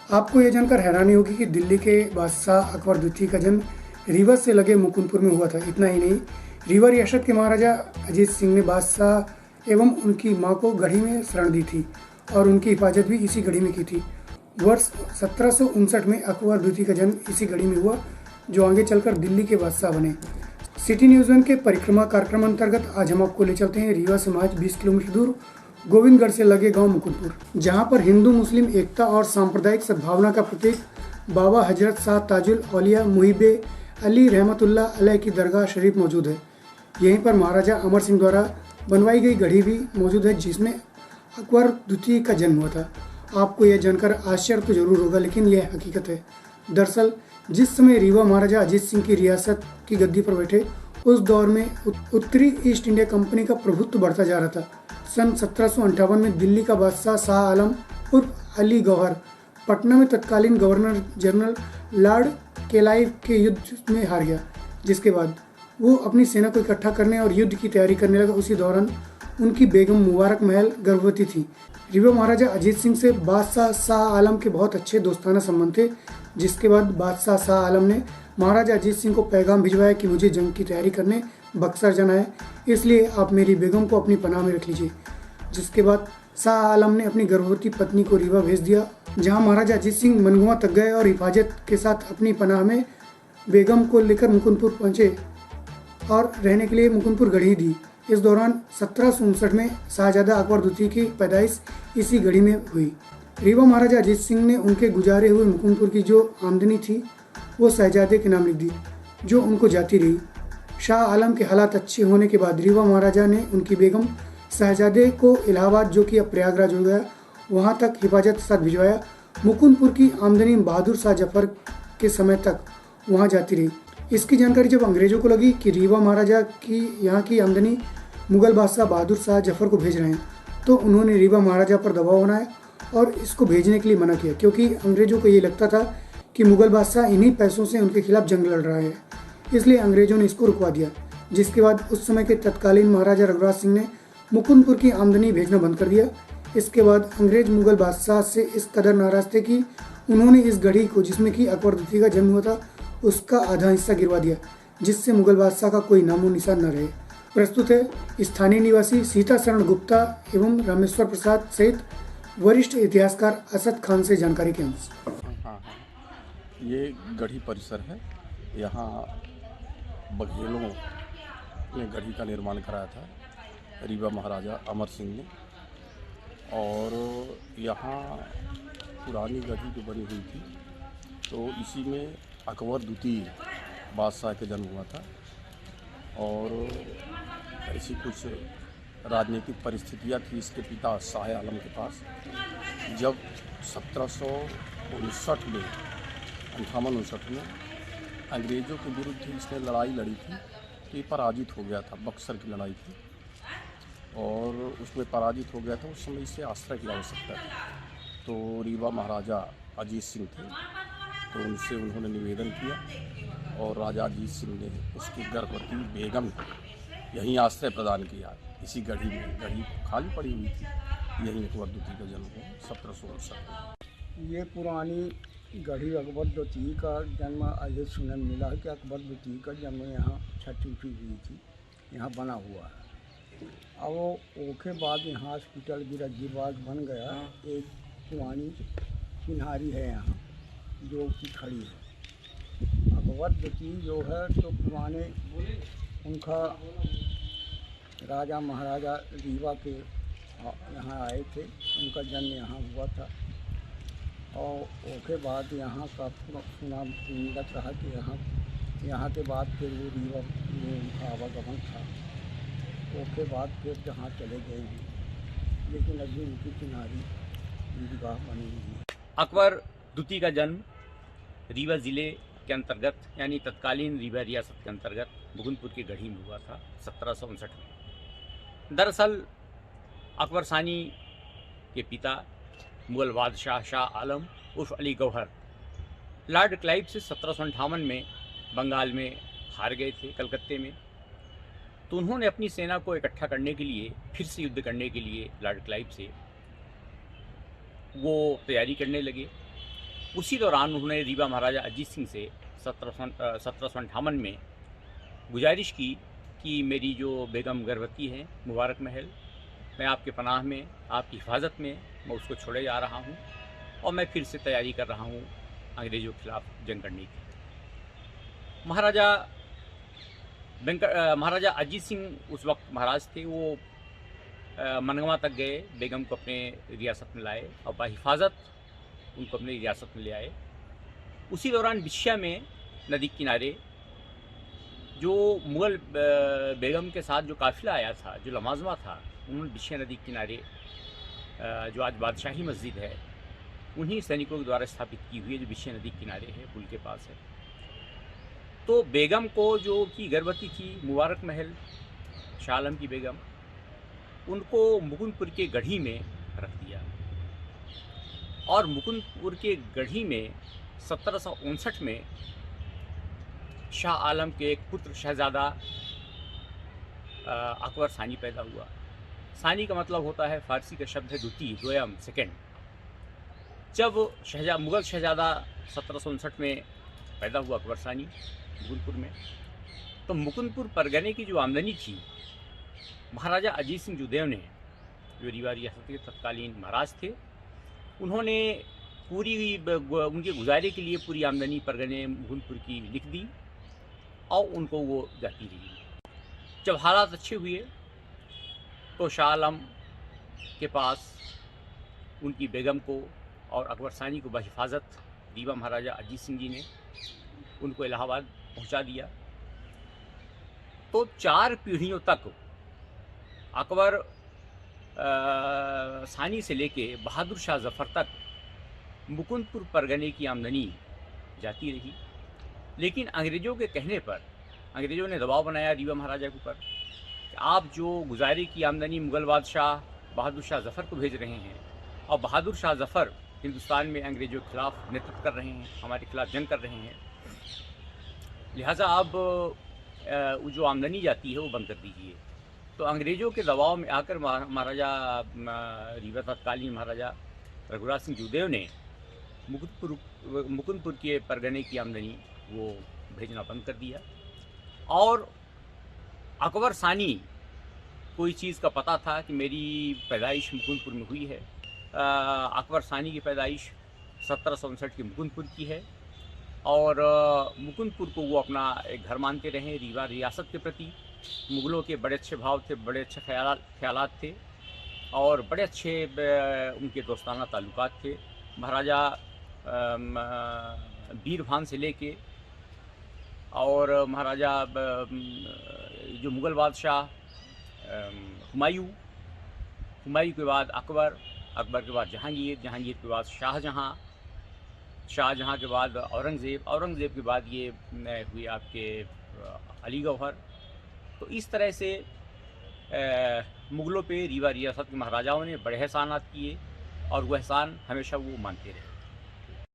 आपको यह जानकर हैरानी होगी कि दिल्ली के बादशाह अकबर द्वितीय का जन्म रीवा से लगे मुकुंदपुर में हुआ था। इतना ही नहीं, रीवा रियासत के महाराजा अजीत सिंह ने बादशाह एवं उनकी मां को गढ़ी में शरण दी थी और उनकी हिफाजत भी इसी गढ़ी में की थी। वर्ष 1759 में अकबर द्वितीय का जन्म इसी गढ़ी में हुआ, जो आगे चलकर दिल्ली के बादशाह बने। सिटी न्यूज़ वन के परिक्रमा कार्यक्रम अंतर्गत आज हम आपको ले चलते हैं रीवा से महज 20 किलोमीटर दूर गोविंदगढ़ से लगे गांव मुकुंदपुर, जहां पर हिंदू मुस्लिम एकता और सांप्रदायिक सद्भावना का प्रतीक बाबा हजरत शाह ताजुल औलिया मुहिबे अली रहमतुल्लाह अलैह की दरगाह शरीफ मौजूद है। यहीं पर महाराजा अमर सिंह द्वारा बनवाई गई गढ़ी भी मौजूद है, जिसमें अकबर द्वितीय का जन्म हुआ था। आपको यह जानकर आश्चर्य तो जरूर होगा, लेकिन यह हकीकत है। दरअसल जिस समय रीवा महाराजा अजीत सिंह की रियासत की गद्दी पर बैठे, उस दौर में उत्तरी ईस्ट इंडिया कंपनी का प्रभुत्व बढ़ता जा रहा था। सन 1758 में दिल्ली का बादशाह शाह आलम उर्फ अली गौहर पटना में तत्कालीन गवर्नर जनरल लॉर्ड क्लाइव के युद्ध में हार गया, जिसके बाद वो अपनी सेना को इकट्ठा करने और युद्ध की तैयारी करने लगा। उसी दौरान उनकी बेगम मुबारक महल गर्भवती थी। रीवा महाराजा अजीत सिंह से बादशाह शाह आलम के बहुत अच्छे दोस्ताना संबंध थे, जिसके बाद बादशाह शाह आलम ने महाराजा अजीत सिंह को पैगाम भिजवाया कि मुझे जंग की तैयारी करने बक्सर जाना है, इसलिए आप मेरी बेगम को अपनी पनाह में रख लीजिए। जिसके बाद शाह आलम ने अपनी गर्भवती पत्नी को रीवा भेज दिया, जहां महाराजा अजीत सिंह मनगुआ तक गए और हिफाजत के साथ अपनी पनाह में बेगम को लेकर मुकुंदपुर पहुंचे और रहने के लिए मुकुंदपुर गढ़ी दी। इस दौरान 1759 में शाहजादा अकबर द्वितीय की पैदाइश इसी गढ़ी में हुई। रीवा महाराजा अजीत सिंह ने उनके गुजारे हुए मुकुंदपुर की जो आमदनी थी वो शहजादे के नाम लिख दी, जो उनको जाती रही। शाह आलम के हालात अच्छे होने के बाद रीवा महाराजा ने उनकी बेगम शहजादे को इलाहाबाद, जो कि अब प्रयागराज हो गया, वहां तक हिफाजत के साथ भिजवाया। मुकुंदपुर की आमदनी बहादुर शाह जफर के समय तक वहां जाती रही। इसकी जानकारी जब अंग्रेजों को लगी कि रीवा महाराजा की यहाँ की आमदनी मुगल बादशाह बहादुर शाह जफर को भेज रहे हैं, तो उन्होंने रीवा महाराजा पर दबाव बनाया और इसको भेजने के लिए मना किया, क्योंकि अंग्रेजों को ये लगता था कि मुगल बादशाह इन्हीं पैसों से उनके खिलाफ जंग लड़ रहा है। इसलिए अंग्रेजों ने इसको रुकवा दिया, जिसके बाद उस समय के तत्कालीन महाराजा रघुराज सिंह ने मुकुंदपुर की आमदनी भेजना बंद कर दिया। इसके बाद अंग्रेज मुगल बादशाह से इस कदर नाराज थे कि उन्होंने इस गढ़ी को, जिसमें कि अकबर द्वितीय का जन्म हुआ था, उसका आधा हिस्सा गिरवा दिया, जिससे मुगल बादशाह का कोई नामो निशान न रहे। प्रस्तुत है स्थानीय निवासी सीता शरण गुप्ता एवं रामेश्वर प्रसाद सहित वरिष्ठ इतिहासकार असद खान से जानकारी के अंश। हाँ, ये गढ़ी परिसर है। यहाँ बघेलों ने गढ़ी का निर्माण कराया था रीवा महाराजा अमर सिंह ने, और यहाँ पुरानी गढ़ी जो बनी हुई थी, तो इसी में अकबर द्वितीय बादशाह के जन्म हुआ था। और ऐसी कुछ राजनीतिक परिस्थितियाँ थी इसके पिता शाह आलम के पास। जब 1759 में 58-59 में अंग्रेज़ों के विरुद्ध इसने लड़ाई लड़ी थी, तो ये पराजित हो गया था। बक्सर की लड़ाई थी और उसमें पराजित हो गया था। उस समय इसे आश्रय की आवश्यकता थी, तो रीवा महाराजा अजीत सिंह थे, तो उनसे उन्होंने निवेदन किया और राजा अजीत सिंह ने उसकी गर्भवती बेगम को यहीं आश्रय प्रदान किया। इसी गढ़ी में, गढ़ी खाली पड़ी हुई थी, यहीं अकबर द्वितीय का जन्म हुआ 1759 में। ये पुरानी गढ़ी अकबर द्वितीय का जन्म अजय सुनने में मिला है कि अकबर द्वितीय का जन्म यहाँ छठी हुई थी, यहाँ बना हुआ है। अब उसके बाद यहाँ हॉस्पिटल गिरवाज बन गया। एक पुरानी चिन्हारी है यहाँ जो कि खड़ी है। अकबर द्वितीय जो है तो पुराने उनका राजा महाराजा रीवा के यहाँ आए थे, उनका जन्म यहाँ हुआ था। और उसके बाद यहाँ का सुनाम रहा कि यहाँ के बाद फिर वो रीवा में उनका आवागमन था। उसके बाद फिर जहाँ चले गए हैं, लेकिन अभी उनकी किनारी ईदगाह बनी हुई है। अकबर द्वितीय का जन्म रीवा ज़िले के अंतर्गत, यानी तत्कालीन रीवा रियासत के अंतर्गत मुकुंदपुर की गढ़ी में हुआ था 1759 में। दरअसल अकबर सानी के पिता मुगल बादशाह शाह आलम उर्फ अली गौहर लॉर्ड क्लाइव से 1758 में बंगाल में हार गए थे, कलकत्ते में। तो उन्होंने अपनी सेना को इकट्ठा करने के लिए, फिर से युद्ध करने के लिए लॉर्ड क्लाइव से वो तैयारी करने लगे। उसी दौरान उन्होंने रीवा महाराजा अजीत सिंह से 1758 में गुजारिश की कि मेरी जो बेगम गर्भवती है मुबारक महल, मैं आपके पनाह में, आपकी हिफाजत में मैं उसको छोड़े जा रहा हूँ और मैं फिर से तैयारी कर रहा हूँ अंग्रेज़ों के खिलाफ जंग करने की। महाराजा अजीत सिंह उस वक्त महाराज थे। वो मनगवा तक गए, बेगम को अपने रियासत में लाए और बाहिफाजत उनको अपनी रियासत में ले आए। उसी दौरान बिछिया में नदी किनारे जो मुग़ल बेगम के साथ जो काफ़िला आया था, जो लमाज़मा था, उन्होंने बिछिया नदी किनारे जो आज बादशाही मस्जिद है, उन्हीं सैनिकों के द्वारा स्थापित की हुई है, जो बिछिया नदी किनारे है, पुल के पास है। तो बेगम को जो कि गर्भवती थी, मुबारक महल शाह आलम की बेगम, उनको मुकुंदपुर के गढ़ी में रख दिया और मुकुंदपुर के गढ़ी में 1759 में शाह आलम के एक पुत्र शहजादा अकबर सानी पैदा हुआ। सानी का मतलब होता है, फारसी का शब्द है द्वितीय, द्वयम, सेकेंड। जब मुग़ल शहजादा 1759 में पैदा हुआ अकबर सानी मुकुंदपुर में, तो मुकुंदपुर परगने की जो आमदनी थी, महाराजा अजीत सिंह जुदेव ने, जो रीवा रियासत के तत्कालीन महाराज थे, उन्होंने पूरी उनके गुजारे के लिए पूरी आमदनी परगने मुकुंदपुर की लिख दी और उनको वो जाती रही। जब हालात अच्छे हुए तो शाह आलम के पास उनकी बेगम को और अकबर सानी को बहिफाजत रीवा महाराजा अजीत सिंह जी ने उनको इलाहाबाद पहुंचा दिया। तो 4 पीढ़ियों तक अकबर सानी से लेके बहादुर शाह जफ़र तक मुकुंदपुर परगने की आमदनी जाती रही। लेकिन अंग्रेज़ों के कहने पर अंग्रेज़ों ने दबाव बनाया रीवा महाराजा के ऊपर कि आप जो गुजारे की आमदनी मुग़ल बादशाह बहादुर शाह जफ़र को भेज रहे हैं और बहादुर शाह जफ़र हिंदुस्तान में अंग्रेज़ों के खिलाफ नेतृत्व कर रहे हैं, हमारे खिलाफ जंग कर रहे हैं, लिहाजा आप जो आमदनी जाती है वो बंद कर दीजिए। तो अंग्रेज़ों के दबाव में आकर महाराजा रीवा तत्कालीन महाराजा रघुराज सिंह जुदेव ने मुकुंदपुर के परगने की आमदनी वो भेजना बंद कर दिया। और अकबर सानी को इस चीज़ का पता था कि मेरी पैदाइश मुकुंदपुर में हुई है। अकबर सानी की पैदाइश 1759 की मुकुंदपुर की है और मुकुंदपुर को वो अपना एक घर मानते रहे। रीवा रियासत के प्रति मुग़लों के बड़े अच्छे भाव थे, बड़े अच्छे ख्यालात थे और बड़े अच्छे उनके दोस्ताना ताल्लुकात थे। महाराजा बीरभान से लेके और महाराजा जो मुग़ल बादशाह हुमायूं के बाद अकबर के बाद जहांगीर के बाद शाहजहां के बाद औरंगज़ेब के बाद ये हुए आपके अली गौहर। तो इस तरह से मुग़लों पे रीवा रियासत के महाराजाओं ने बड़े एहसानात किए और वह एहसान हमेशा वो मानते रहे।